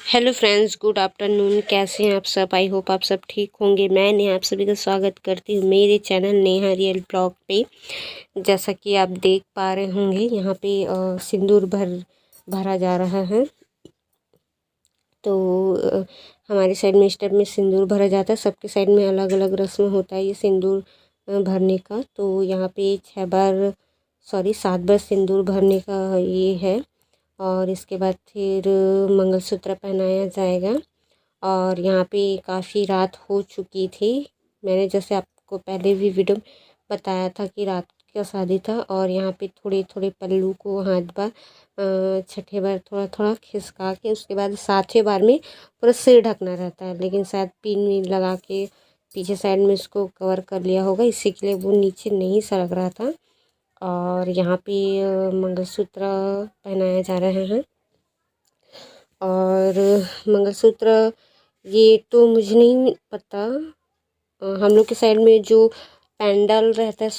Hello friends, good afternoon. कैसे हैं आप सब? आई होप आप सब ठीक होंगे। मैं नेहा आप सभी का स्वागत करती हूँ मेरे चैनल नेहा रियल ब्लॉग पे। जैसा कि आप देख पा रहे होंगे, यहाँ पे सिंदूर भरा जा रहा है। तो हमारे साइड में इस टाइप में सिंदूर भरा जाता है। सबके साइड में अलग अलग रस्म होता है ये सिंदूर भरने का। तो यहाँ पे 7 बार सिंदूर भरने का ये है। और इसके बाद फिर मंगलसूत्र पहनाया जाएगा। और यहाँ पे काफ़ी रात हो चुकी थी। मैंने जैसे आपको पहले भी वीडियो बताया था कि रात का शादी था। और यहाँ पे थोड़े थोड़े पल्लू को हाथ बार छठे बार थोड़ा थोड़ा खिसका के उसके बाद 7वें बार में पूरा सिर ढकना रहता है। लेकिन शायद पिन विन लगा के पीछे साइड में इसको कवर कर लिया होगा, इसी के लिए वो नीचे नहीं सरक रहा था। और यहाँ पे मंगलसूत्र पहनाया जा रहे हैं। और मंगलसूत्र ये तो मुझे नहीं पता। हम लोग के साइड में जो पेंडल रहता है,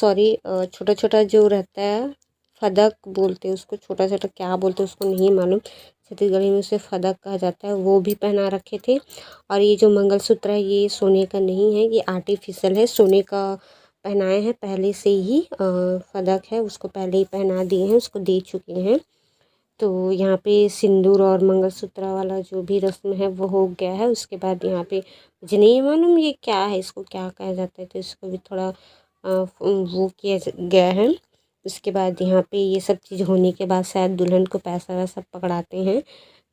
छोटा छोटा जो रहता है, फदक बोलते हैं उसको, छोटा छोटा क्या बोलते हैं उसको नहीं मालूम। छत्तीसगढ़ी में उसे फदक कहा जाता है, वो भी पहना रखे थे। और ये जो मंगलसूत्र है ये सोने का नहीं है, ये आर्टिफिशियल है। सोने का पहनाए हैं पहले से ही। फदक है उसको पहले ही पहना दिए हैं, उसको दे चुके हैं। तो यहाँ पे सिंदूर और मंगलसूत्र वाला जो भी रस्म है वो हो गया है। उसके बाद यहाँ पे मुझे नहीं मालूम ये क्या है, इसको क्या कहा जाता है, तो इसको भी थोड़ा वो किया गया है। उसके बाद यहाँ पे ये सब चीज़ होने के बाद शायद दुल्हन को पैसा वैसा पकड़ाते हैं।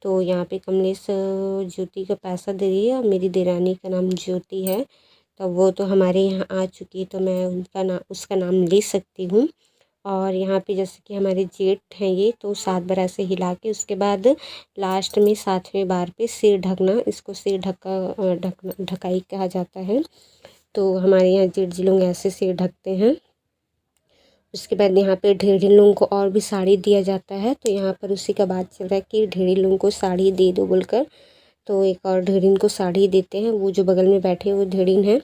तो यहाँ पे कमलेश ज्योति का पैसा दे रही है और मेरी देरानी का नाम ज्योति है। तो वो तो हमारे यहाँ आ चुकी है, तो मैं उसका नाम ले सकती हूँ। और यहाँ पे जैसे कि हमारे जेठ हैं ये, तो 7 बार ऐसे हिला के उसके बाद लास्ट में 7वें बार पे सिर ढकना, इसको सिर ढकाई कहा जाता है। तो हमारे यहाँ जेठ जी लोग ऐसे सिर ढकते हैं। उसके बाद यहाँ पे ढेरी लोगों को और भी साड़ी दिया जाता है। तो यहाँ पर उसी का बात चल रहा है कि ढेरी लोगों को साड़ी दे दो बोलकर। तो एक और ढेरीन को साड़ी देते हैं। वो जो बगल में बैठे वो ढेरीन है,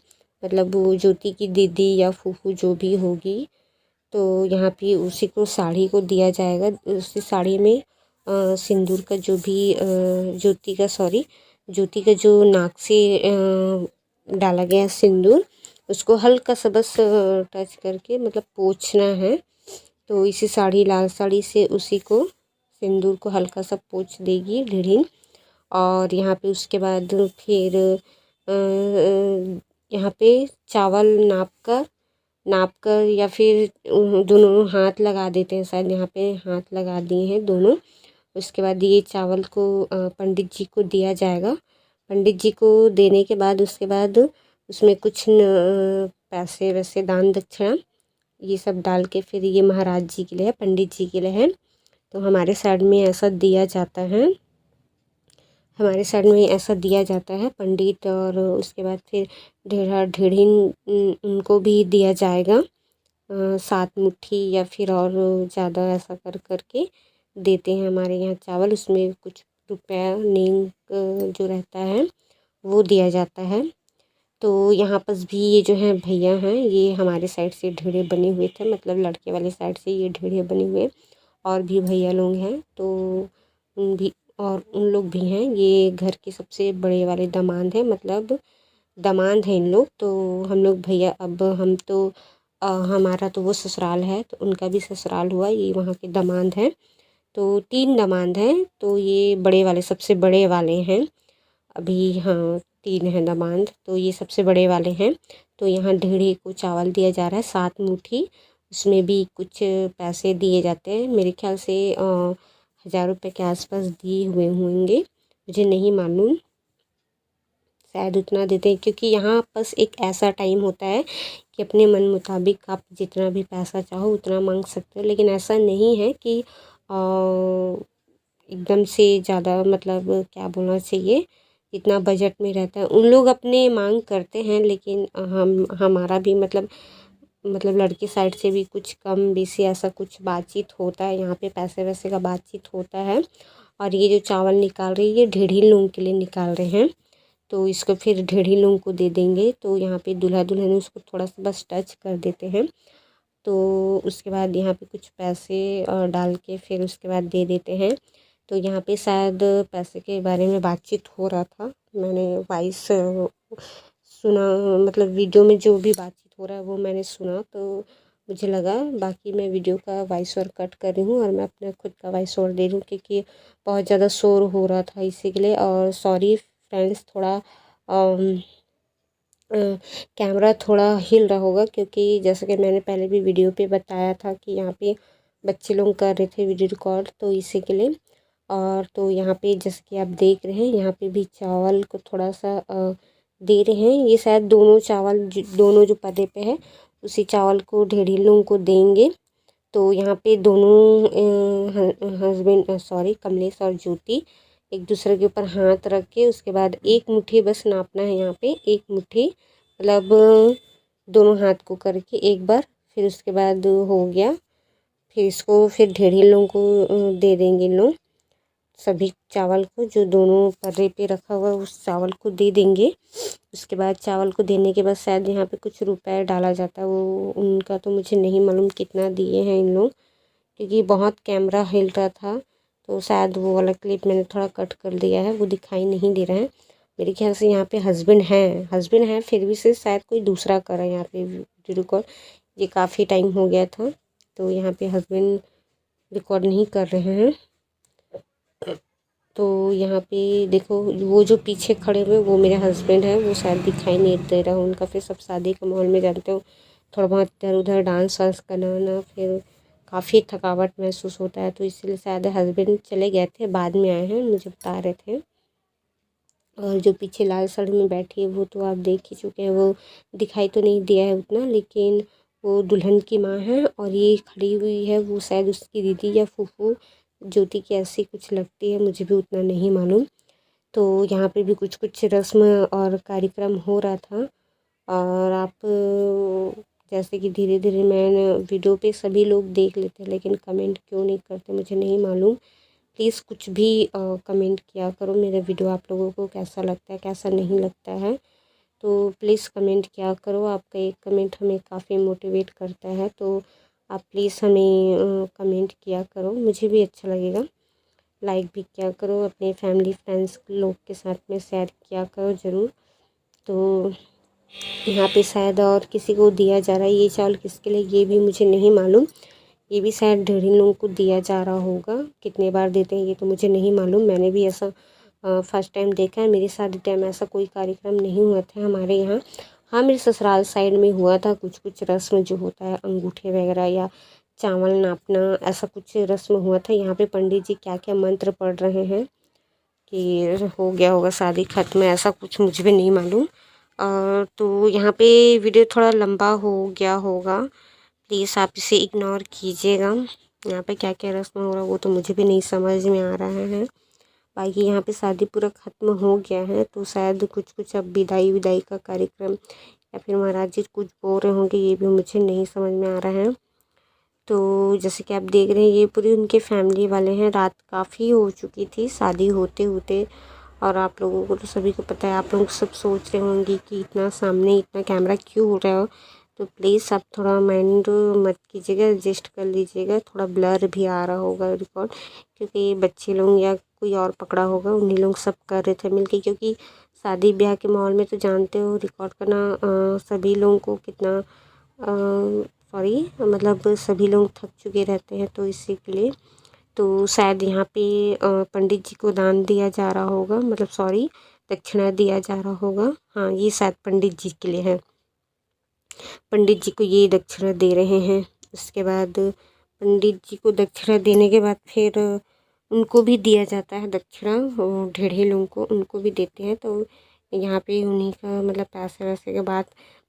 मतलब वो ज्योति की दीदी या फूफू जो भी होगी। तो यहाँ पे उसी को साड़ी को दिया जाएगा। उसी साड़ी में सिंदूर का जो भी ज्योति का जो नाक से डाला गया सिंदूर, उसको हल्का सा बस टच करके मतलब पोंछना है। तो इसी लाल साड़ी से उसी को सिंदूर को हल्का सा पोंछ देगी ढेरीन। और यहाँ पे उसके बाद फिर यहाँ पे चावल नाप कर या फिर दोनों हाथ लगा देते हैं। शायद यहाँ पे हाथ लगा दिए हैं दोनों। उसके बाद ये चावल को पंडित जी को दिया जाएगा। पंडित जी को देने के बाद उसके बाद उसमें कुछ पैसे वैसे दान दक्षिणा ये सब डाल के फिर ये महाराज जी के लिए है, पंडित जी के लिए है। तो हमारे साइड में ऐसा दिया जाता है। पंडित। और उसके बाद फिर ढेरीन उनको भी दिया जाएगा। 7 मुट्ठी या फिर और ज़्यादा ऐसा कर करके देते हैं हमारे यहाँ चावल। उसमें कुछ रुपया नींग जो रहता है वो दिया जाता है। तो यहाँ पर भी ये जो है भैया हैं, ये हमारे साइड से ढेरे बने हुए थे, मतलब लड़के वाले साइड से ये ढेरे बने हुए। और भी भैया लोग हैं, तो उन लोग भी हैं। ये घर के सबसे बड़े वाले दामाद हैं, मतलब दामाद हैं इन लोग। तो हम लोग भैया, अब हम तो हमारा तो वो ससुराल है, तो उनका भी ससुराल हुआ। ये वहाँ के दामाद हैं। तो 3 दामाद हैं, तो ये बड़े वाले सबसे बड़े वाले हैं अभी। हाँ, 3 हैं दामाद, तो ये सबसे बड़े वाले हैं। तो यहाँ ढेरी को चावल दिया जा रहा है 7 मुट्ठी। उसमें भी कुछ पैसे दिए जाते हैं, मेरे ख्याल से 1000 रुपये के आसपास दिए हुए होंगे, मुझे नहीं मालूम, शायद उतना देते हैं। क्योंकि यहाँ बस एक ऐसा टाइम होता है कि अपने मन मुताबिक आप जितना भी पैसा चाहो उतना मांग सकते हो। लेकिन ऐसा नहीं है कि एकदम से ज़्यादा, मतलब क्या बोलना चाहिए, जितना बजट में रहता है उन लोग अपने मांग करते हैं। लेकिन हमारा भी मतलब लड़की साइड से भी कुछ कम बेसी ऐसा कुछ बातचीत होता है। यहाँ पे पैसे वैसे का बातचीत होता है। और ये जो चावल निकाल रही है ये ढेरी लोगों के लिए निकाल रहे हैं, तो इसको फिर ढेरी लोगों को दे देंगे। तो यहाँ पे दूल्हा दुल्हन उसको थोड़ा सा बस टच कर देते हैं। तो उसके बाद यहाँ पे कुछ पैसे डाल के फिर उसके बाद दे देते हैं। तो यहाँ पे शायद पैसे के बारे में बातचीत हो रहा था। मैंने वॉइस सुना, मतलब वीडियो में जो भी बातचीत हो रहा है वो मैंने सुना, तो मुझे लगा। बाकी मैं वीडियो का वॉइस ओवर कट कर रही हूँ और मैं अपने खुद का वॉइस ओवर दे रही हूँ, क्योंकि बहुत ज़्यादा शोर हो रहा था इसी के लिए। और सॉरी फ्रेंड्स, थोड़ा कैमरा थोड़ा हिल रहा होगा, क्योंकि जैसे कि मैंने पहले भी वीडियो पे बताया था कि यहाँ पे बच्चे लोग कर रहे थे वीडियो रिकॉर्ड, तो इसी के लिए। और तो यहाँ पे जैसे कि आप देख रहे हैं, यहाँ पे भी चावल को थोड़ा सा दे रहे हैं। ये शायद दोनों चावल दोनों जो पदे पे है उसी चावल को ढेरी लोगों को देंगे। तो यहाँ पे दोनों हस्बैंड सॉरी कमलेश और ज्योति एक दूसरे के ऊपर हाथ रख के, उसके बाद एक मुट्ठी बस नापना है। यहाँ पे एक मुट्ठी मतलब दोनों हाथ को करके एक बार, फिर उसके बाद हो गया। फिर इसको फिर ढेरी लोगों को दे देंगे लोग, सभी चावल को जो दोनों पर्रे पे रखा हुआ उस चावल को दे देंगे। उसके बाद चावल को देने के बाद शायद यहाँ पे कुछ रुपए डाला जाता है, वो उनका तो मुझे नहीं मालूम कितना दिए हैं इन लोग, क्योंकि बहुत कैमरा हिल रहा था। तो शायद वो वाला क्लिप मैंने थोड़ा कट कर दिया है, वो दिखाई नहीं दे रहा है। मेरे ख्याल से यहाँ पे हस्बैंड हैं, फिर भी से शायद कोई दूसरा कर रहा है यहाँ पे वीडियो रिकॉर्ड। ये काफ़ी टाइम हो गया था, तो यहाँ पे हस्बैंड रिकॉर्ड नहीं कर रहे हैं। तो यहाँ पे देखो, वो जो पीछे खड़े हुए वो मेरे हस्बैंड हैं, वो शायद दिखाई नहीं दे रहा उनका। फिर सब शादी के माहौल में जानते हो, थोड़ा बहुत इधर उधर डांस वांस करना, फिर काफ़ी थकावट महसूस होता है, तो इसलिए शायद हस्बैंड चले गए थे, बाद में आए हैं, मुझे बता रहे थे। और जो पीछे लाल साड़ी में बैठी है वो तो आप देख ही चुके हैं, वो दिखाई तो नहीं दिया है उतना, लेकिन वो दुल्हन की माँ है। और ये खड़ी हुई है वो शायद उसकी दीदी या फूफू ज्योति की ऐसी कुछ लगती है, मुझे भी उतना नहीं मालूम। तो यहाँ पे भी कुछ कुछ रस्म और कार्यक्रम हो रहा था। और आप जैसे कि धीरे धीरे मैंने वीडियो पे सभी लोग देख लेते हैं, लेकिन कमेंट क्यों नहीं करते मुझे नहीं मालूम। प्लीज़ कुछ भी कमेंट किया करो, मेरा वीडियो आप लोगों को कैसा लगता है कैसा नहीं लगता है, तो प्लीज़ कमेंट किया करो। आपका एक कमेंट हमें काफ़ी मोटिवेट करता है, तो आप प्लीज़ हमें कमेंट किया करो, मुझे भी अच्छा लगेगा। लाइक भी किया करो, अपने फैमिली फ्रेंड्स लोग के साथ में शेयर किया करो ज़रूर। तो यहाँ पे शायद और किसी को दिया जा रहा है, ये चावल किसके लिए ये भी मुझे नहीं मालूम। ये भी शायद ढेरी लोगों को दिया जा रहा होगा, कितने बार देते हैं ये तो मुझे नहीं मालूम। मैंने भी ऐसा फर्स्ट टाइम देखा है, मेरी शादी टाइम ऐसा कोई कार्यक्रम नहीं हुआ था हमारे यहाँ। हाँ, मेरे ससुराल साइड में हुआ था कुछ कुछ रस्म जो होता है, अंगूठे वगैरह या चावल नापना, ऐसा कुछ रस्म हुआ था। यहाँ पे पंडित जी क्या क्या मंत्र पढ़ रहे हैं कि हो गया होगा शादी खत्म, ऐसा कुछ मुझे भी नहीं मालूम। तो यहाँ पे वीडियो थोड़ा लंबा हो गया होगा, प्लीज़ आप इसे इग्नोर कीजिएगा। यहाँ पे क्या क्या रस्म हो रहा है वो तो मुझे भी नहीं समझ में आ रहा है। बाकी यहाँ पे शादी पूरा ख़त्म हो गया है, तो शायद कुछ कुछ अब विदाई का कार्यक्रम या फिर महाराज जी कुछ बोल रहे होंगे, ये भी मुझे नहीं समझ में आ रहा है। तो जैसे कि आप देख रहे हैं ये पूरी उनके फैमिली वाले हैं। रात काफ़ी हो चुकी थी शादी होते होते, और आप लोगों को तो सभी को पता है, आप लोग सब सोच रहे होंगे कि इतना सामने इतना कैमरा क्यों हो रहा हो। तो प्लीज़ आप थोड़ा माइंड मत कीजिएगा, एडजस्ट कर लीजिएगा। थोड़ा ब्लर भी आ रहा होगा रिकॉर्ड, क्योंकि बच्चे लोग या कोई और पकड़ा होगा, उन्हीं लोग सब कर रहे थे मिलके, क्योंकि शादी ब्याह के माहौल में तो जानते हो रिकॉर्ड करना सभी लोगों को कितना सॉरी मतलब सभी लोग थक चुके रहते हैं, तो इसी के लिए। तो शायद यहाँ पे पंडित जी को दान दिया जा रहा होगा, मतलब सॉरी दक्षिणा दिया जा रहा होगा। हाँ, ये शायद पंडित जी के लिए है, पंडित जी को ये दक्षिणा दे रहे हैं। उसके बाद पंडित जी को दक्षिणा देने के बाद फिर उनको भी दिया जाता है दक्षिणा, ढेढ़े लोगों को उनको भी देते हैं। तो यहाँ पे उन्हीं का मतलब पैसे वैसे के बाद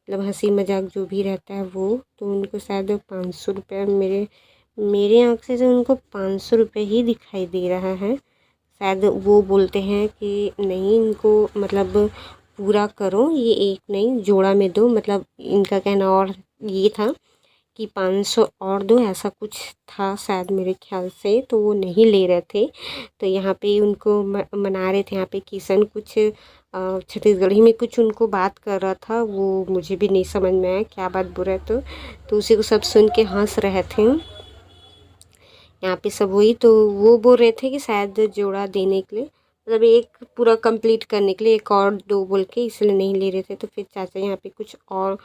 मतलब हंसी मजाक जो भी रहता है वो, तो उनको शायद 500 रुपये मेरे आँख से तो उनको 500 रुपये ही दिखाई दे रहा है। शायद वो बोलते हैं कि नहीं इनको मतलब पूरा करो, ये एक नहीं जोड़ा में दो, मतलब इनका कहना और ये था कि 500 और दो, ऐसा कुछ था शायद मेरे ख्याल से, तो वो नहीं ले रहे थे। तो यहाँ पे उनको मना रहे थे, यहाँ पे किशन कुछ छत्तीसगढ़ी में कुछ उनको बात कर रहा था, वो मुझे भी नहीं समझ में आया क्या बात बोल रहा है। तो उसी को सब सुन के हंस रहे थे। यहाँ पे सब हुई। तो वो बोल रहे थे कि शायद जोड़ा देने के लिए, मतलब एक पूरा कंप्लीट करने के लिए एक और दो बोल के, इसलिए नहीं ले रहे थे। तो फिर चाचा यहाँ पे कुछ और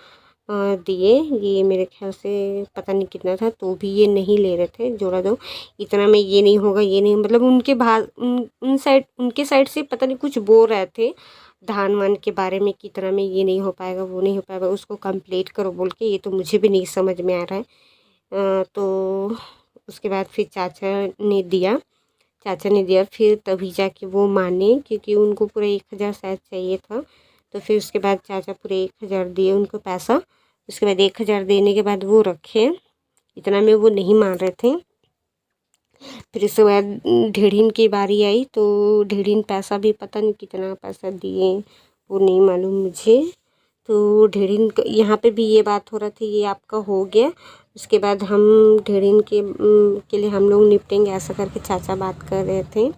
दिए। ये मेरे ख्याल से पता नहीं कितना था, तो भी ये नहीं ले रहे थे। जोड़ा दो, इतना में ये नहीं होगा, ये नहीं, मतलब उनके उनके साइड से पता नहीं कुछ बोल रहे थे धान वान के बारे में, कितना में ये नहीं हो पाएगा, वो नहीं हो पाएगा, उसको कंप्लीट करो बोल के। ये तो मुझे भी नहीं समझ में आ रहा है। तो उसके बाद फिर चाचा ने दिया, फिर तभी जाके वो माने, क्योंकि उनको पूरा 1,000 शायद चाहिए था। तो फिर उसके बाद चाचा पूरे 1,000 दिए उनको पैसा। उसके बाद 1,000 देने के बाद वो रखे, इतना में वो नहीं मान रहे थे। फिर उसके बाद ढेढ़ीन की बारी आई, तो ढेढ़ीन पैसा भी पता नहीं कितना पैसा दिए, वो नहीं मालूम मुझे। तो ढेढ़ीन यहाँ पे भी ये बात हो रहा था, ये आपका हो गया, उसके बाद हम ढेढ़ीन के लिए हम लोग निपटेंगे, ऐसा करके चाचा बात कर रहे थे।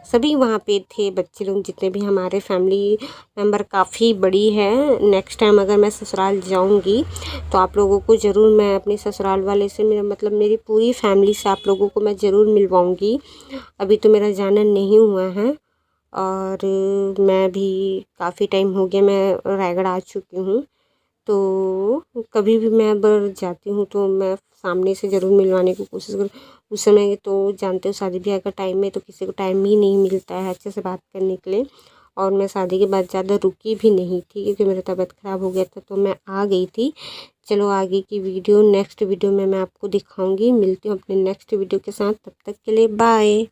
सभी वहाँ पे थे, बच्चे लोग जितने भी, हमारे फैमिली मेम्बर काफ़ी बड़ी है। नेक्स्ट टाइम अगर मैं ससुराल जाऊँगी तो आप लोगों को ज़रूर, मैं अपने ससुराल वाले से, मेरा मतलब मेरी पूरी फैमिली से आप लोगों को मैं ज़रूर मिलवाऊँगी। अभी तो मेरा जाना नहीं हुआ है, और मैं भी काफ़ी टाइम हो गया, मैं रायगढ़ आ चुकी हूँ। तो कभी भी मैं अगर जाती हूँ तो मैं सामने से ज़रूर मिलवाने की कोशिश करूँ। उस समय तो जानते हो शादी ब्याह का टाइम में तो किसी को टाइम ही नहीं मिलता है अच्छे से बात करने के लिए। और मैं शादी के बाद ज़्यादा रुकी भी नहीं थी, क्योंकि मेरा तबीयत ख़राब हो गया था, तो मैं आ गई थी। चलो आगे की वीडियो, नेक्स्ट वीडियो में मैं आपको दिखाऊंगी। मिलती हूँ अपने नेक्स्ट वीडियो के साथ, तब तक के लिए बाय।